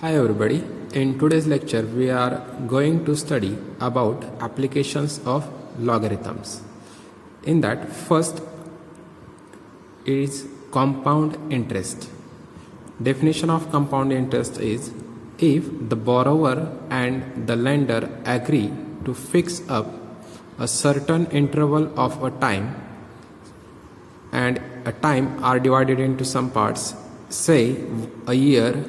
Hi everybody, in today's lecture we are going to study about applications of logarithms. In that, first is compound interest. Definition of compound interest is if the borrower and the lender agree to fix up a certain interval of a time and a time are divided into some parts, say a year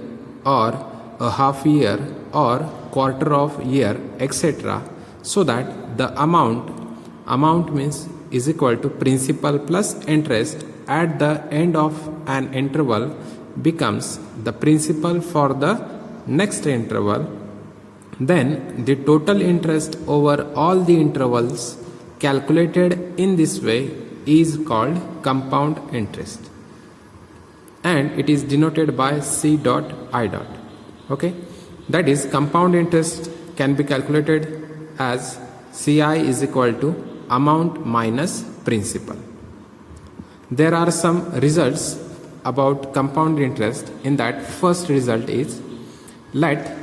or a half year or quarter of year, etc., so that the amount means is equal to principal plus interest at the end of an interval becomes the principal for the next interval, then the total interest over all the intervals calculated in this way is called compound interest, and it is denoted by C dot I dot. Okay, that is, compound interest can be calculated as Ci is equal to amount minus principal. There are some results about compound interest. In that, first result is let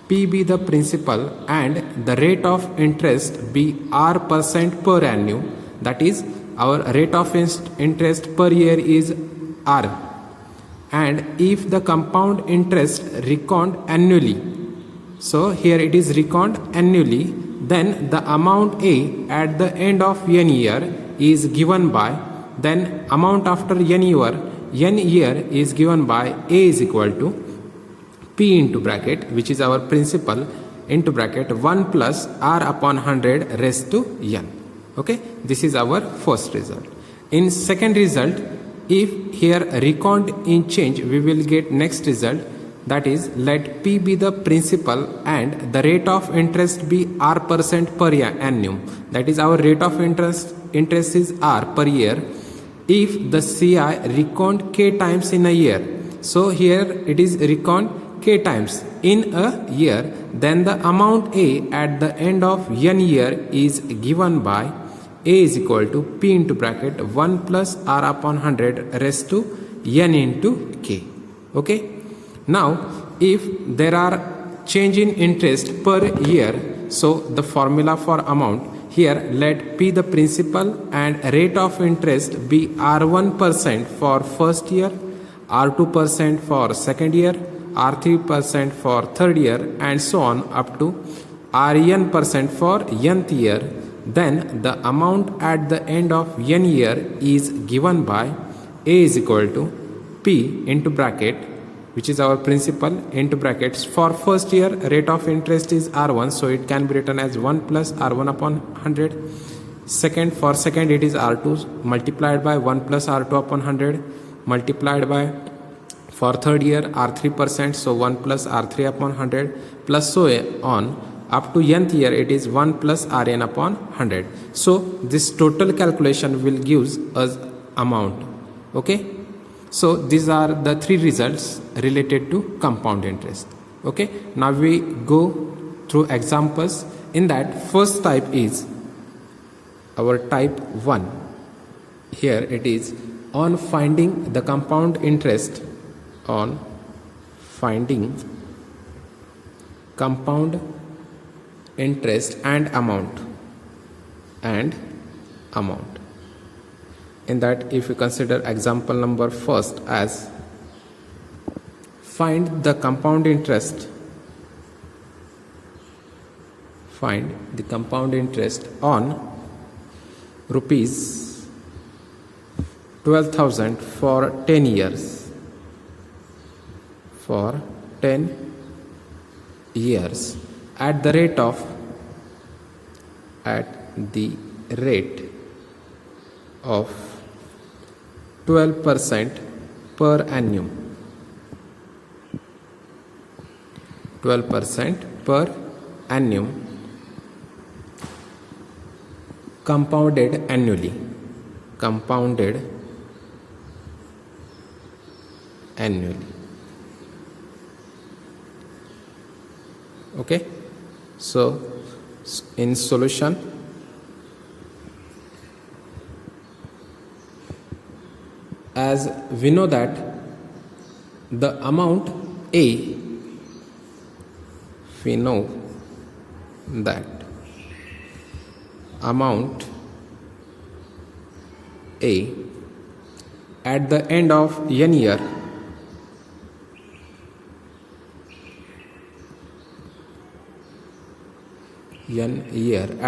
P be the principal and the rate of interest be R% per annum. That is, our rate of interest per year is R. And if the compound interest reckoned annually, so here it is reckoned annually, then the amount A at the end of n year is given by, then amount after n year is given by A is equal to P into bracket, which is our principal, into bracket 1 plus R upon 100 raised to n. Okay, this is our first result. In second result, if here reckoned in change, we will get next result, that is let P be the principal and the rate of interest be R% per annum. That is, our rate of interest is R per year. If the Ci reckoned k times in a year, so here it is reckoned k times in a year, then the amount A at the end of n year is given by A is equal to P into bracket 1 plus R upon 100 raised to n into k. Okay. Now, if there are change in interest per year, so the formula for amount here, let P the principal and rate of interest be R1% for first year, R2% for second year, R3% for third year, and so on up to Rn% for nth year. Then the amount at the end of n year is given by A is equal to P into bracket, which is our principal, into brackets. For first year, rate of interest is R1, so it can be written as 1 plus R1 upon 100. Second, for second it is R2 multiplied by 1 plus R2 upon 100 multiplied by, for third year R3%, so 1 plus R3 upon 100 plus so on. Up to nth year it is 1 plus Rn upon 100. So this total calculation will give us amount. Okay. So these are the three results related to compound interest. Okay. Now we go through examples. In that, first type is our type 1. Here it is on finding the compound interest, on finding compound interest and amount. In that, if you consider example number first as find the compound interest on rupees 12,000 for 10 years, at the rate of 12% per annum. 12% per annum, compounded annually. Okay. So in solution, as we know that the amount A we know that amount A at the end of n year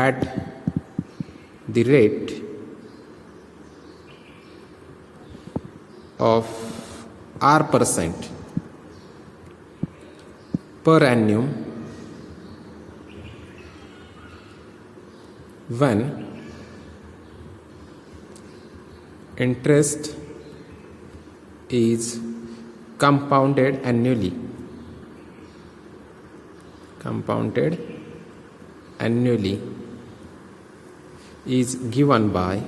at the rate of R% per annum when interest is compounded annually is given by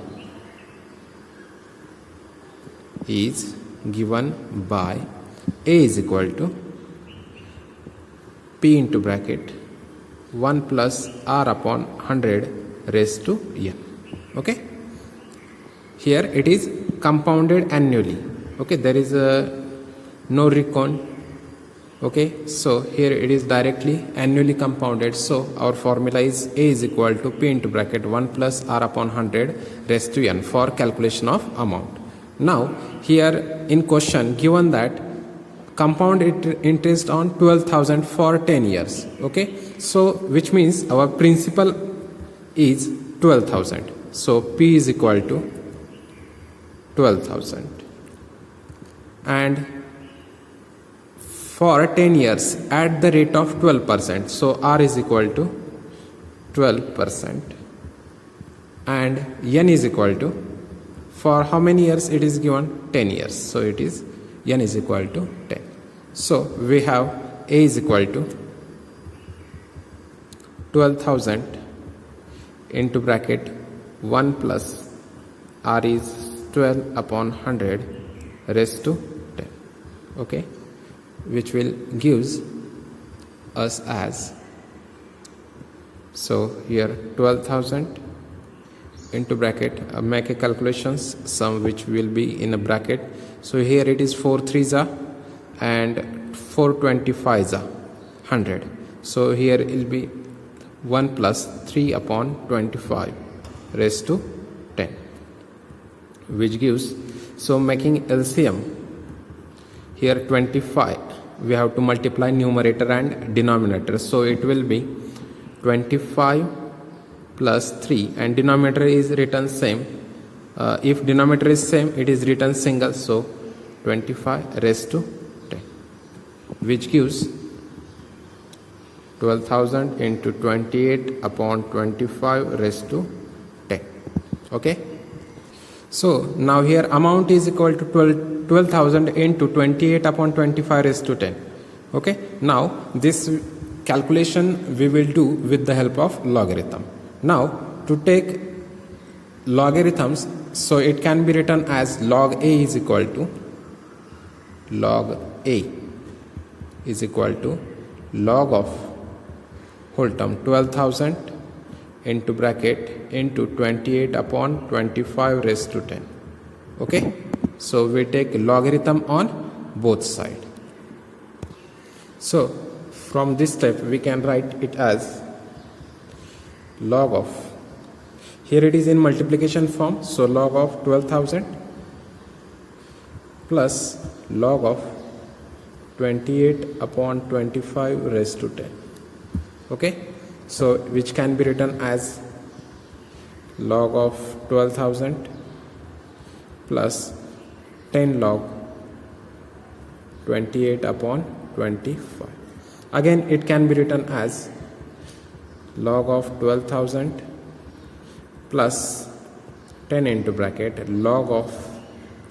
A is equal to P into bracket 1 plus R upon 100 raised to n. Okay, here it is compounded annually. Okay, there is no recon. Okay, so here it is directly annually compounded, so our formula is A is equal to P into bracket 1 plus R upon 100 raised to n for calculation of amount. Now here in question given that compound interest on 12,000 for 10 years. Okay, so which means our principal is 12,000, so P is equal to 12,000, and for 10 years at the rate of 12%, so R is equal to 12%, and n is equal to, for how many years it is given? 10 years, so it is n is equal to 10. So we have A is equal to 12,000 into bracket 1 plus R is 12 upon 100 raised to 10. Okay, which will gives us as, so here 12,000 into bracket, make a calculations sum which will be in a bracket. So here it is 4 3s are and 4 25s are 100, so here it will be 1 plus 3 upon 25 raised to 10, which gives, so making LCM here 25, we have to multiply numerator and denominator, so it will be 25 plus 3, and denominator is written same. If denominator is same, it is written single, so 25 raised to 10, which gives 12,000 into 28 upon 25 raised to 10. Okay, so now here amount is equal to 12,000 into 28 upon 25 raised to 10. Okay, now this calculation we will do with the help of logarithm. Now to take logarithms, so it can be written as log A is equal to log of whole term 12,000 into bracket into 28 upon 25 raised to 10. Okay, so we take logarithm on both sides. So from this step we can write it as log of, here it is in multiplication form, so log of 12,000 plus log of 28 upon 25 raised to 10. Okay, so which can be written as log of 12,000 plus 10 log 28 upon 25. Again it can be written as log of 12,000 plus 10 into bracket log of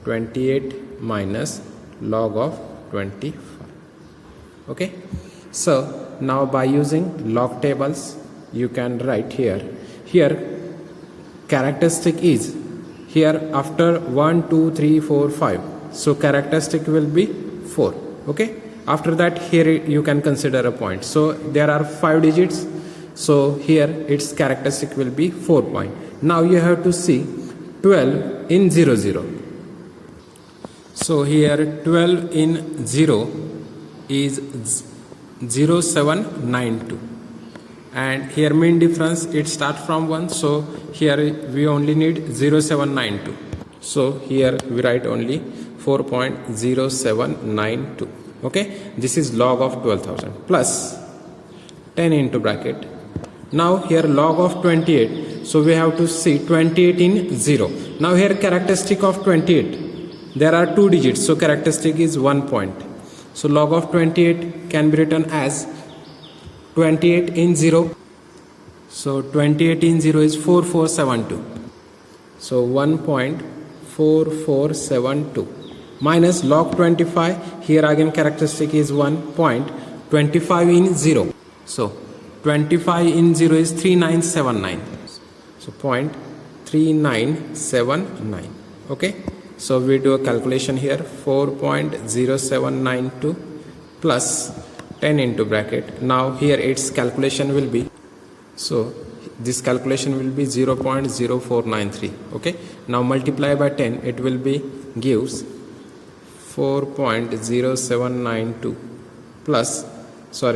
28 minus log of 25. Okay, so now by using log tables you can write here characteristic is here after 1 2 3 4 5, so characteristic will be 4. Okay, after that here you can consider a point, so there are 5 digits, so here its characteristic will be 4 point. Now you have to see 12 in 0 0, so here 12 in 0 is 0792, and here mean difference it start from 1, so here we only need 0792, so here we write only 4.0792. okay, this is log of 12,000 plus 10 into bracket. Now here log of 28, so we have to see 28 in 0. Now here characteristic of 28, there are 2 digits, so characteristic is 1 point. So log of 28 can be written as 28 in 0. So 28 in 0 is 4472. So 1.4472 minus log 25. Here again characteristic is 1.25 in 0. So 25 in 0 is 3979. So 0.3979. Okay. So we do a calculation here, 4.0792 plus 10 into bracket. Now here its calculation will be, so this calculation will be 0.0493. okay. Now multiply by 10, it will be gives 4.0792 plus so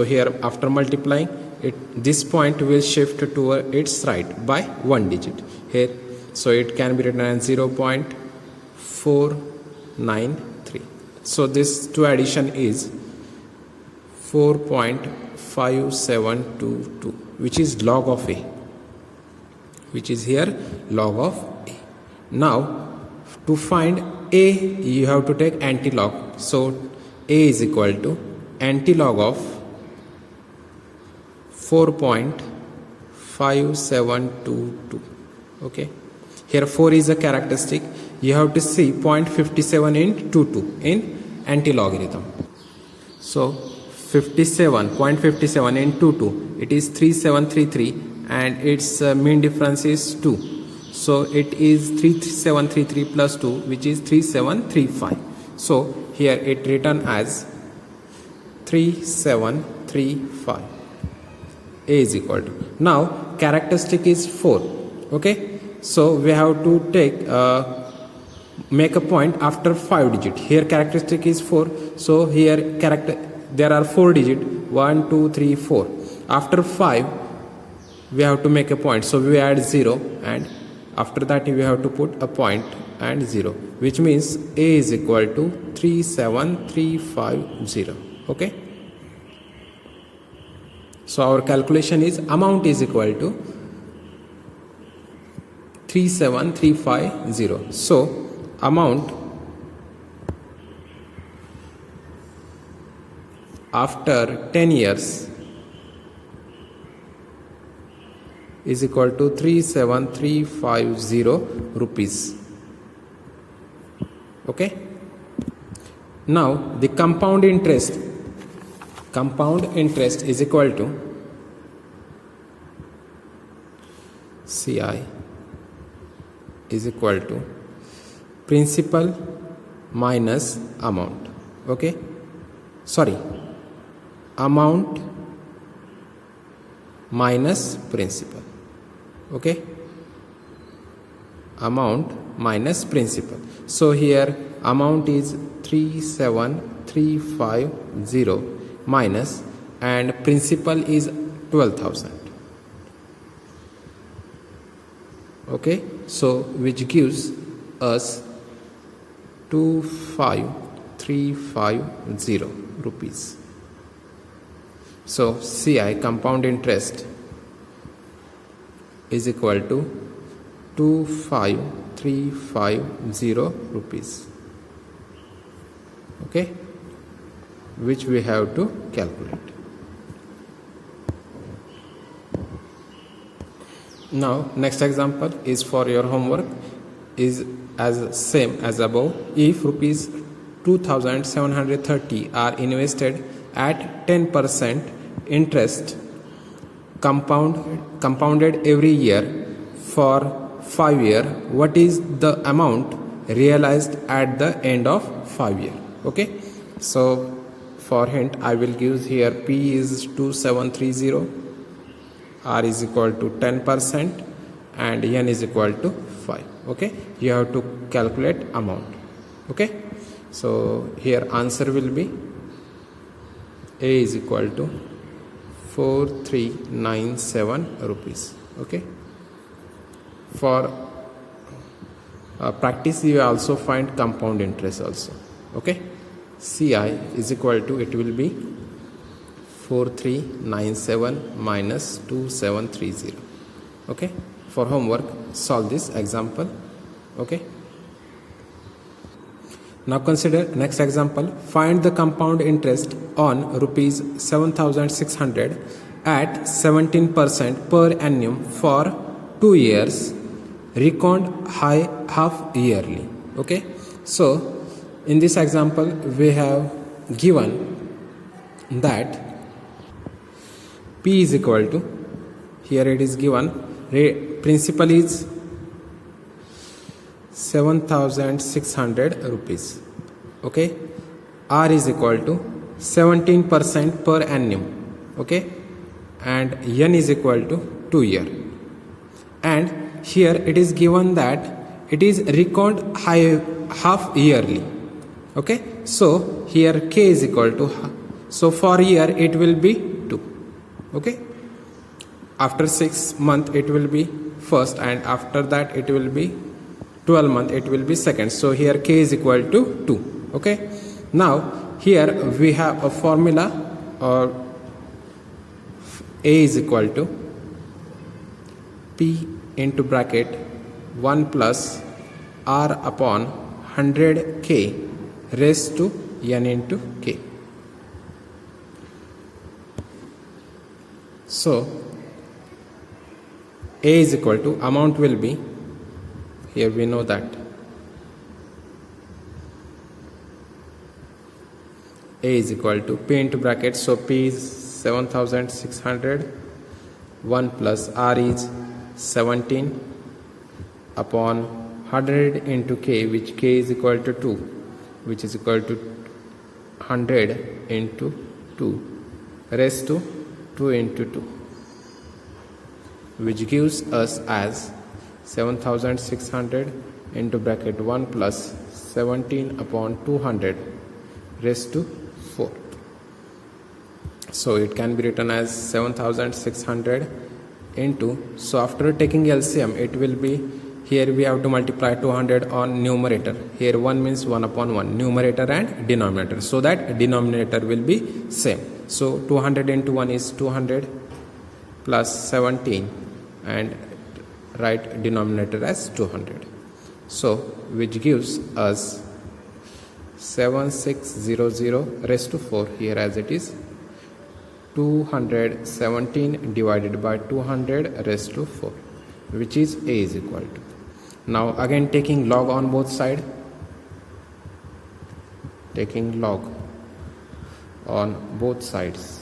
here after multiplying it, this point will shift to its right by 1 digit here, so it can be written as 0.493. so this two addition is 4.5722, which is log of a, which is here log of a. Now to find a, you have to take anti-log, so a is equal to anti-log of 4.5722. okay, here 4 is a characteristic, you have to see 0.57 in 22 in anti-logarithm. So 0.57 in 22, it is 3733, and its mean difference is 2. So it is 3733 plus 2, which is 3735. So here it written as 3735. A is equal to, now characteristic is 4. okay, so we have to take make a point after 5 digit. Here characteristic is 4, so here there are 4 digit, 1 2 3 4. After 5 we have to make a point, so we add 0, and after that we have to put a point and 0, which means A is equal to 37350. okay, so our calculation is amount is equal to 37350. so amount after 10 years is equal to 37350 rupees. okay, now the compound interest is equal to CI is equal to principal minus amount. okay, sorry, amount minus principal. okay, amount minus principal. So here amount is 37350 minus, and principal is 12,000. okay, so which gives us 25350 rupees. So CI compound interest is equal to 25350 rupees. okay, which we have to calculate. Now next example is for your homework, is as same as above. If rupees 2730 are invested at 10% interest compounded every year for 5 years, what is the amount realized at the end of 5 years? okay, so for hint I will give here P is 2730, R is equal to 10%, and N is equal to 5. okay, you have to calculate amount. okay, so here answer will be A is equal to 4397 rupees. Okay. For practice, you also find compound interest also. Okay. CI is equal to, it will be 4397 minus 2730. Okay. For homework, solve this example. Okay. Now consider next example. Find the compound interest on rupees 7600 at 17% per annum for 2 years, reckoned half yearly. Okay. So in this example we have given that P is equal to, here it is given, principal is 7600 rupees. Okay. R is equal to 17% per annum. Okay. And N is equal to 2 year. And here it is given that it is reckoned half yearly. Okay. So here K is equal to, so for year it will be 2. Okay. After 6 months it will be first, and after that it will be 12 months it will be second. So here K is equal to 2. Okay. Now here we have a formula, or A is equal to P into bracket 1 plus R upon 100K raised to N into K. So A is equal to, amount will be, here we know that A is equal to P into bracket, so P is 7600, 1 plus R is 17 upon 100 into K, which K is equal to 2, which is equal to 100 into 2 raised to 2 into 2, which gives us as 7600 into bracket 1 plus 17 upon 200 raised to 4. So it can be written as 7600 into, so after taking LCM it will be, here we have to multiply 200 on numerator, here 1 means 1 upon 1, numerator and denominator, so that denominator will be same. So 200 into 1 is 200 plus 17, and write denominator as 200. So which gives us 7600 raised to 4, here as it is 217 divided by 200 raised to 4, which is A is equal to. Now again taking log on both sides, taking log on both sides,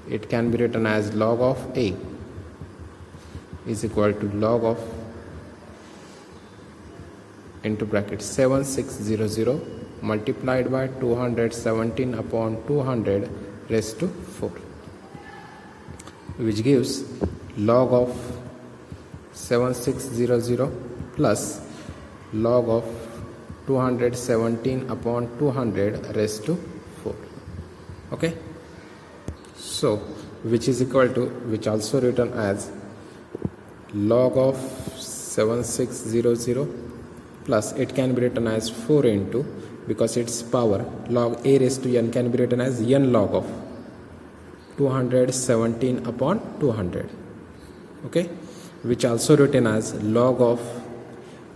it can be written as log of A is equal to log of, into bracket 7600 multiplied by 217 upon 200 raised to 4, which gives log of 7600 plus log of 217 upon 200 raised to 4. Okay. So which is equal to, which also written as log of 7600 plus, it can be written as 4 into, because its power log A raised to N can be written as N log of 217 upon 200. Okay, which also written as log of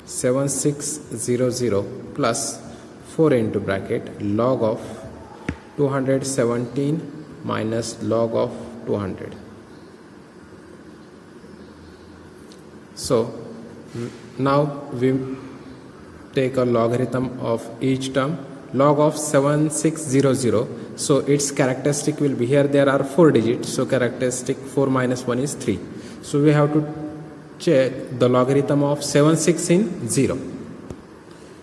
7600 plus 4 into bracket log of 217 minus log of 200. So now we take a logarithm of each term. Log of 7600, so its characteristic will be, here there are 4 digits, so characteristic 4 minus 1 is 3. So we have to check the logarithm of 76 in 0.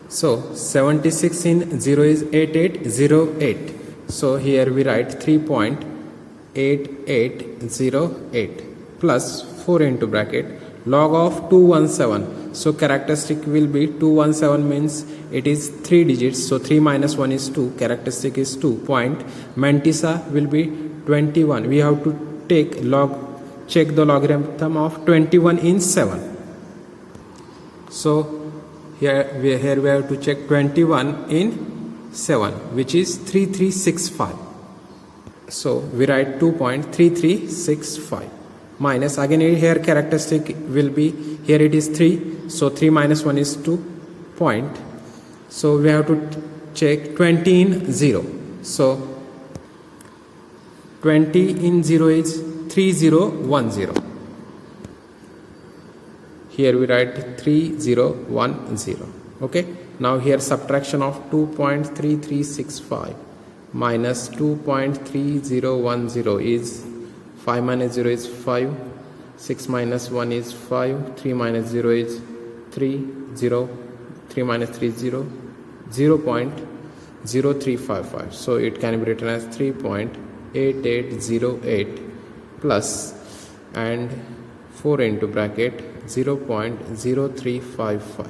So 76 in 0 is 8808. So here we write 3.8808 plus 4 into bracket log of 217. So characteristic will be 217 means it is 3 digits. So 3 minus 1 is 2. Characteristic is 2 point. Mantissa will be 21. We have to check the logarithm of 21 in 7. So here we have to check 21 in 7, which is 3365. So we write 2.3365 minus, again here characteristic will be, here it is 3, so 3 minus 1 is 2 point. So we have to check 20 in 0. So 20 in 0 is 3010. Here we write 3010. Okay. Now here subtraction of 2.3365 minus 2.3010 is 5 minus 0 is 5, 6 minus 1 is 5, 3 minus 0 is 3, 0, 3 minus 3 is 0, 0.0355. So it can be written as 3.8808 plus and 4 into bracket 0.0355.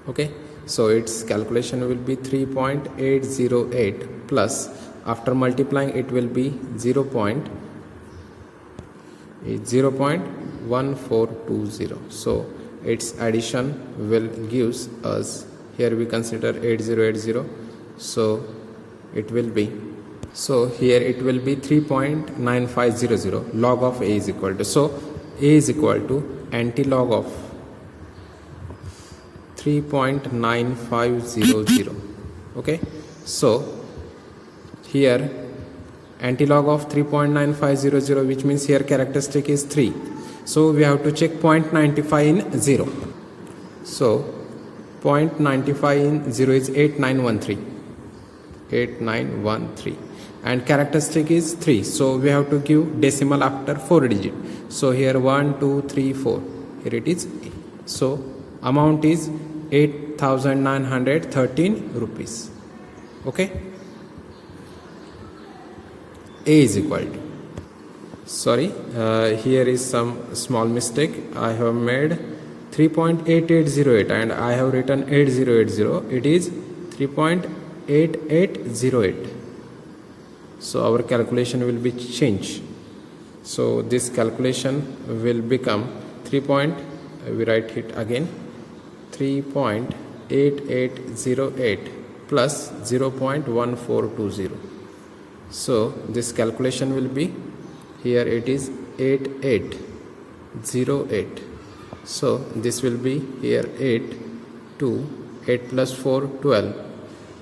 Okay, so its calculation will be 3.808 plus, after multiplying it will be 0.1420. So its addition will gives us, here we consider 8080, so it will be, so here it will be 3.9500. Log of a is equal to, so a is equal to anti-log of 3.9500. Okay, so here anti-log of 3.9500, which means here characteristic is 3, so we have to check 0.95 in 0. So 0.95 in 0 is 8913, and characteristic is 3, so we have to give decimal after 4 digit. So here 1 2 3 4, here it is, so amount is 8,913 rupees. Okay, a is equal to, sorry, here is some small mistake. I have made 3.8808 and I have written 8080. It is 3.8808. So our calculation will be changed. So this calculation will become 3. We write it again, 3.8808 plus 0.1420. So this calculation will be, here it is 8808. So this will be here 8 2 8 plus 4 12,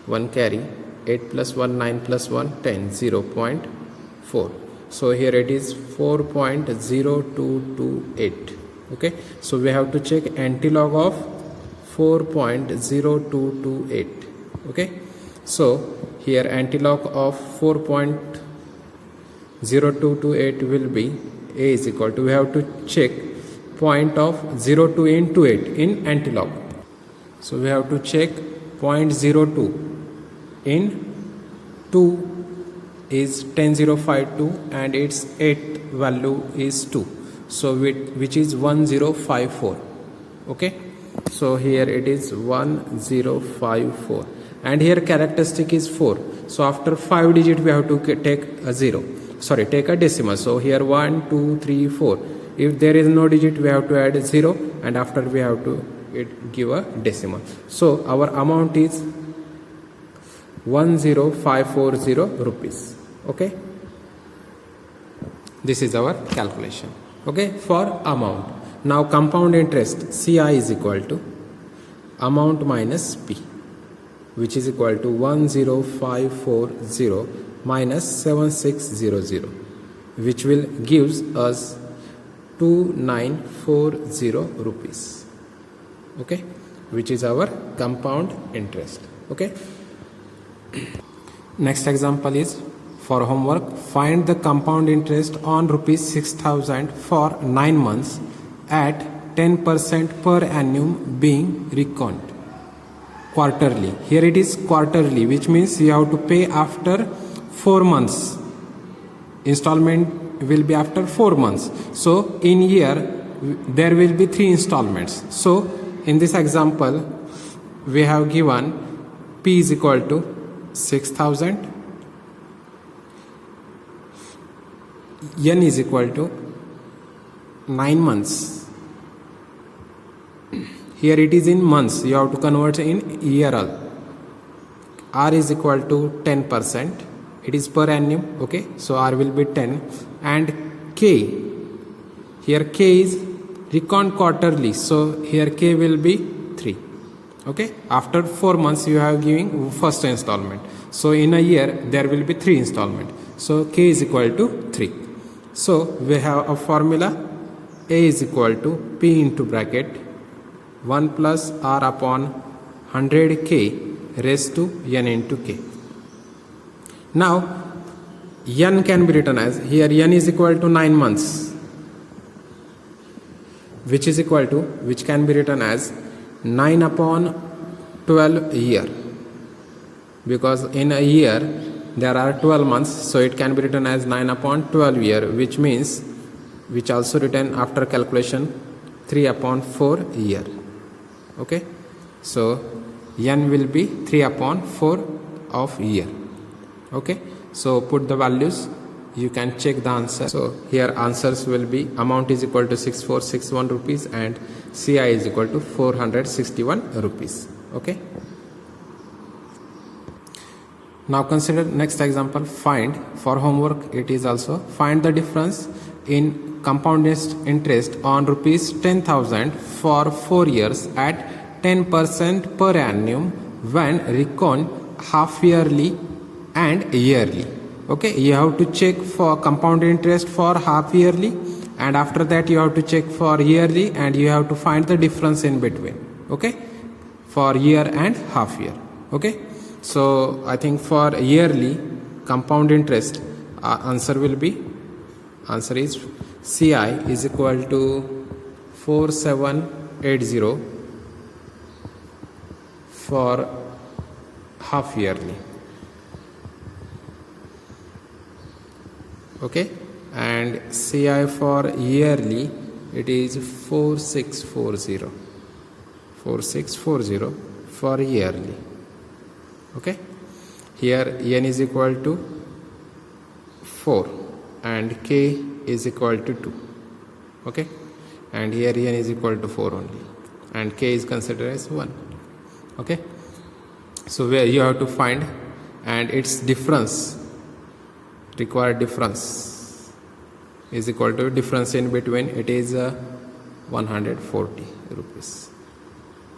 1 carry, 8 plus 1 9 plus 1 10, 0.4. So here it is 4.0228. Okay, so we have to check anti-log of 4.0228. Okay, so here anti-log of 4.0228 will be, a is equal to, we have to check point of 02 into 8 in anti-log. So we have to check 0.02 in 2 is 10052 and its 8 value is 2, so which is 1054. Okay, so here it is 1054 and here characteristic is 4, so after 5 digit we have to take a decimal. So here 1 2 3 4, if there is no digit we have to add 0 and after we have to give a decimal. So our amount is 10540 rupees. Okay, this is our calculation. Okay, for amount. Now compound interest, CI is equal to amount minus P, which is equal to 10540 minus 7600, which will gives us 2940 rupees. Okay, which is our compound interest. Okay, next example is for homework. Find the compound interest on rupees 6000 for 9 months at 10% per annum being reckoned quarterly. Here it is quarterly, which means you have to pay after 4 months. Installment will be after 4 months. So in year there will be 3 installments. So in this example we have given P is equal to 6,000, N is equal to 9 months. Here it is in months, you have to convert in year. R is equal to 10%, it is per annum, okay, so R will be 10, and K, here K is reckoned quarterly, so here K will be 3, okay. After 4 months you have giving first installment, so in a year there will be 3 installment, so K is equal to 3. So we have a formula, A is equal to P into bracket 1 plus R upon 100K raised to N into K. Now N can be written as, here N is equal to 9 months, which can be written as 9 upon 12 year, because in a year there are 12 months, so it can be written as 9 upon 12 year, which also written after calculation 3 upon 4 year, okay. So N will be 3 upon 4 of year, okay. So put the values, you can check the answer. So here answers will be, amount is equal to 6461 rupees and CI is equal to 461 rupees, okay. Now consider next example, find, for homework it is also, find the difference in compound interest on rupees 10,000 for 4 years at 10% per annum when reckoned half yearly and yearly, okay. You have to check for compound interest for half yearly, and after that you have to check for yearly, and you have to find the difference in between, okay, for year and half year, okay. So I think for yearly compound interest, answer is CI is equal to 4780 for half yearly, okay, and CI for yearly it is 4640 for yearly, okay. Here N is equal to 4 and K is equal to 2, okay, and here N is equal to 4 only and K is considered as 1, okay. So where you have to find, and its difference, required difference is equal to difference in between, it is 140 rupees,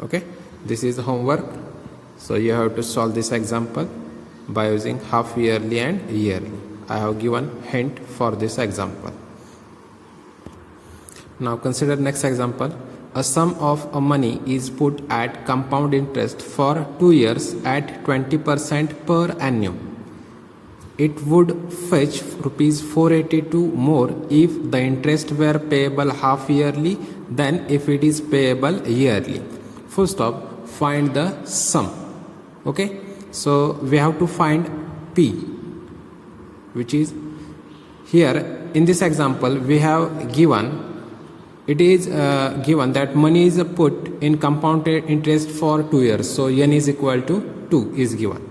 okay. This is homework, so you have to solve this example by using half yearly and yearly. I have given hint for this example. Now consider next example. A sum of money is put at compound interest for 2 years at 20% per annum. It would fetch rupees 482 more if the interest were payable half yearly than if it is payable yearly. Full stop. Find the sum, okay. So we have to find P, which is here in this example we have given, it is given that money is put in compounded interest for 2 years, so N is equal to 2 is given.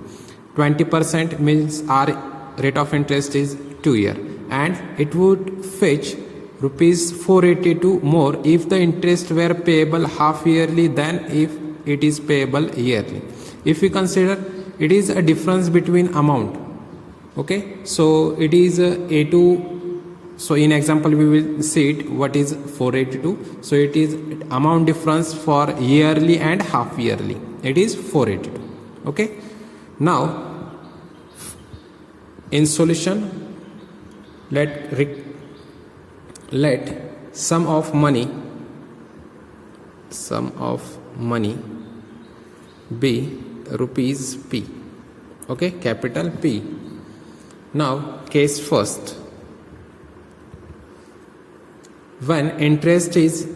20% means our rate of interest is 2 year, and it would fetch rupees 482 more if the interest were payable half yearly than if it is payable yearly. If we consider, it is a difference between amount, okay. So it is A2, so in example we will see it, what is 482, so it is amount difference for yearly and half yearly, it is 482, okay. Now in solution, let sum of money be rupees P, okay, capital P. Now case first, when interest is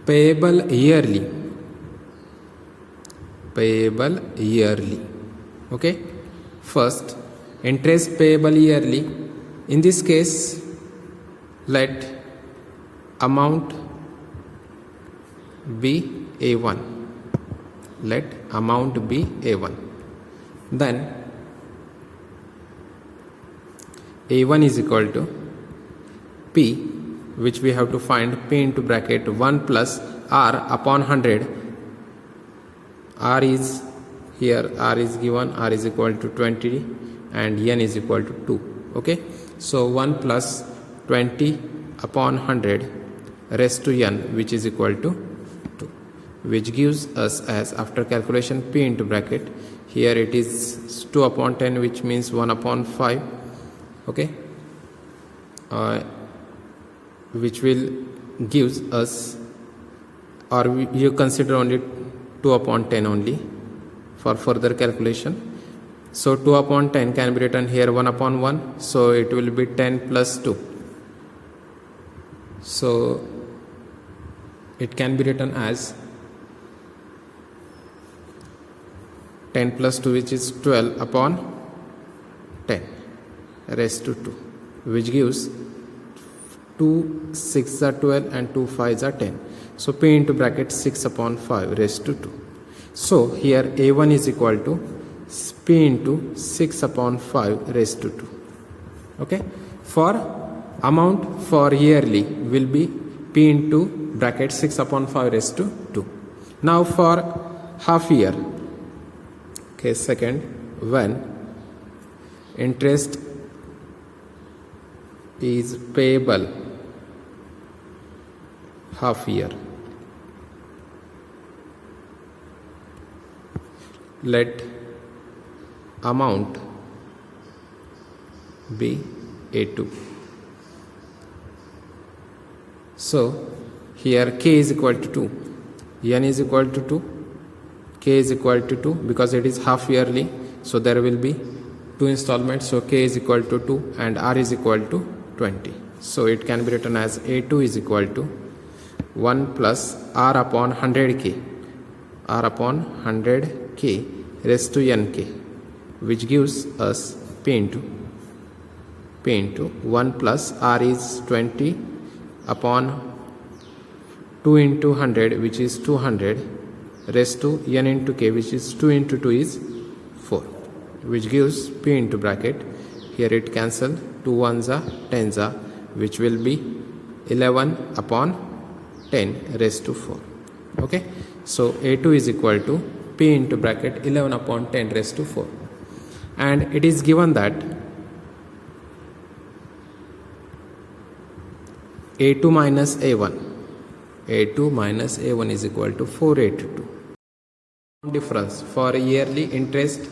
payable yearly, okay. First, interest payable yearly, In this case, let amount be A1. Let amount be A1. Then A1 is equal to P, which we have to find, P into bracket 1 plus R upon 100. R is here, R is given, R is equal to 20 and N is equal to 2. Okay, so 1 plus 20 upon 100 raised to N, which is equal to 2, which gives us as, after calculation, P into bracket, here it is 2 upon 10, which means 1 upon 5. Okay, which will gives us, or you consider only 2 upon 10 only for further calculation. So 2 upon 10 can be written here 1 upon 1, so it will be 10 plus 2. So it can be written as 10 plus 2, which is 12 upon 10 raised to 2, which gives 2 6 are 12 and 2 5s are 10. So P into bracket 6 upon 5 raised to 2. So here A1 is equal to P into 6 upon 5 raised to 2. Okay, for amount for yearly will be P into bracket 6 upon 5 raised to 2. Now for half year, case second, when interest is payable half year, let amount be A2. So here K is equal to 2, N is equal to 2, K is equal to 2 because it is half yearly, so there will be 2 installments, so K is equal to 2 and R is equal to 20. So it can be written as A2 is equal to 1 plus R upon 100K, R upon 100K raised to NK, which gives us P into 1 plus R is 20 upon 2 into 100, which is 200 raised to N into K, which is 2 into 2 is 4, which gives P into bracket, here it cancel, 2 1s are 10s are, which will be 11 upon 10 raised to 4. Okay, so A2 is equal to P into bracket 11 upon 10 raised to 4, and it is given that A2 minus A1 is equal to 482. Difference for yearly interest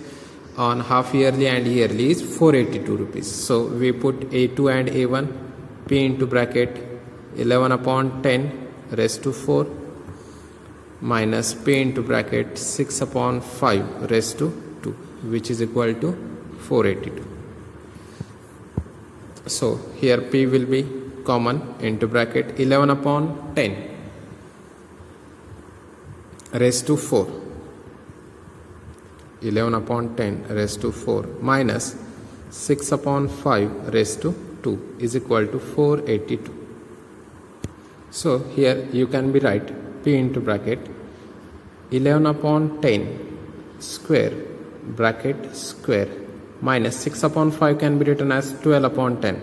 on half yearly and yearly is 482 rupees. So we put A2 and A1, P into bracket 11 upon 10 raised to 4 minus P into bracket 6 upon 5 raised to 2, which is equal to 482. So here P will be common, into bracket 11 upon 10 raised to 4, 11 upon 10 raised to 4 minus 6 upon 5 raised to 2 is equal to 482. So here you can be write P into bracket 11 upon 10 square bracket square minus 6 upon 5 can be written as 12 upon 10.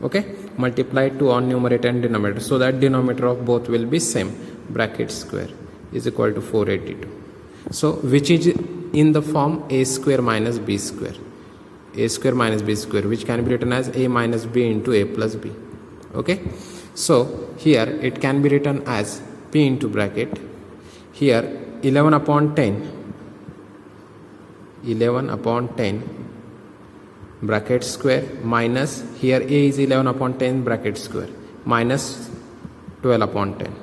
Okay, multiply 2 on numerator and denominator, so that denominator of both will be same, bracket square is equal to 482. So which is in the form A square minus B square, A square minus B square, which can be written as A minus B into A plus B. Okay, so here it can be written as P into bracket, here 11 upon 10 bracket square minus, here A is 11 upon 10 bracket square minus 12 upon 10.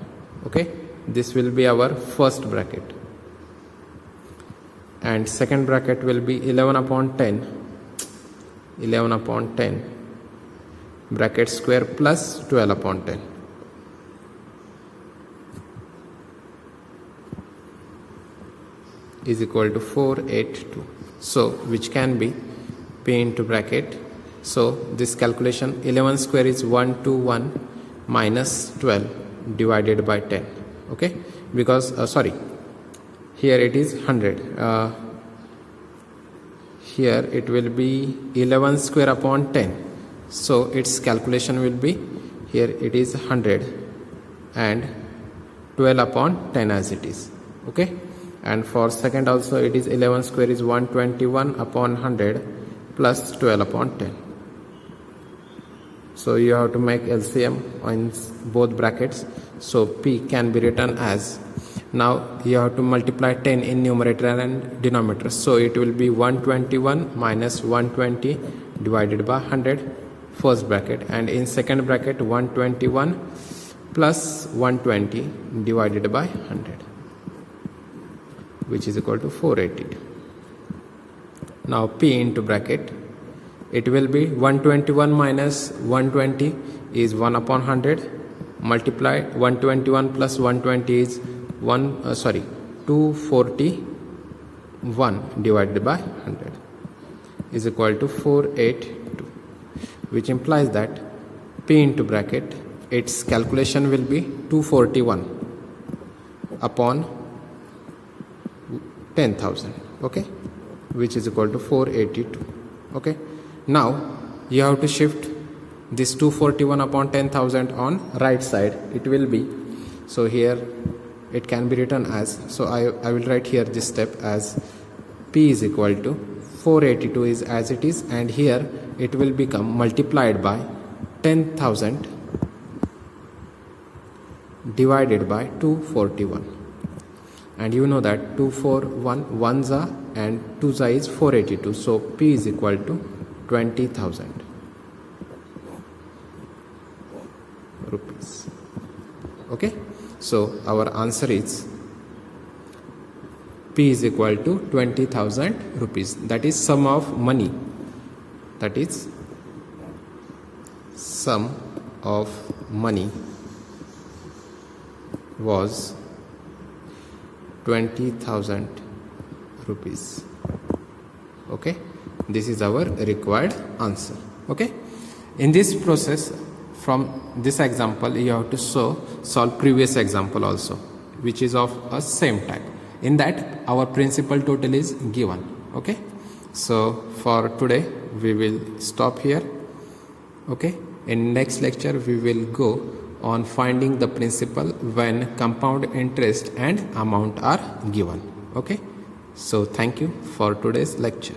Okay, this will be our first bracket, and second bracket will be 11 upon 10 bracket square plus 12 upon 10. Is equal to 482. So which can be P into bracket So this calculation 11 square is 121 minus 12 divided by 10. Okay, because sorry, here it is 100. Here it will be 11 square upon 10. So its calculation will be, here it is 100 and 12 upon 10 as it is. Okay, and for second also it is 11 square is 121 upon 100 plus 12 upon 10. So you have to make LCM on both brackets. So P can be written as, now you have to multiply 10 in numerator and denominator. So it will be 121 minus 120 divided by 100, first bracket, and in second bracket 121 plus 120 divided by 100, which is equal to 482. Now P into bracket, it will be 121 minus 120 is 1 upon 100, multiply 121 plus 120 is 241 divided by 100 is equal to 482, which implies that P into bracket, its calculation will be 241 upon 10,000, okay, which is equal to 482. Okay, now you have to shift this 241 upon 10,000 on right side. It will be, so here it can be written as, so I will write here this step as P is equal to 482 is as it is, and here it will become multiplied by 10,000 divided by 241, and you know that 241 1s are and 2s are is 482, so P is equal to 20,000 rupees. Okay, so our answer is P is equal to 20,000 rupees. That is sum of money. That is sum of money was 20,000 rupees. Okay, this is our required answer. Okay, in this process, from this example you have to solve previous example also, which is of a same type. In that our principal total is given. Okay, so for today we will stop here. Okay, in next lecture we will go on finding the principal when compound interest and amount are given. Okay, so thank you for today's lecture.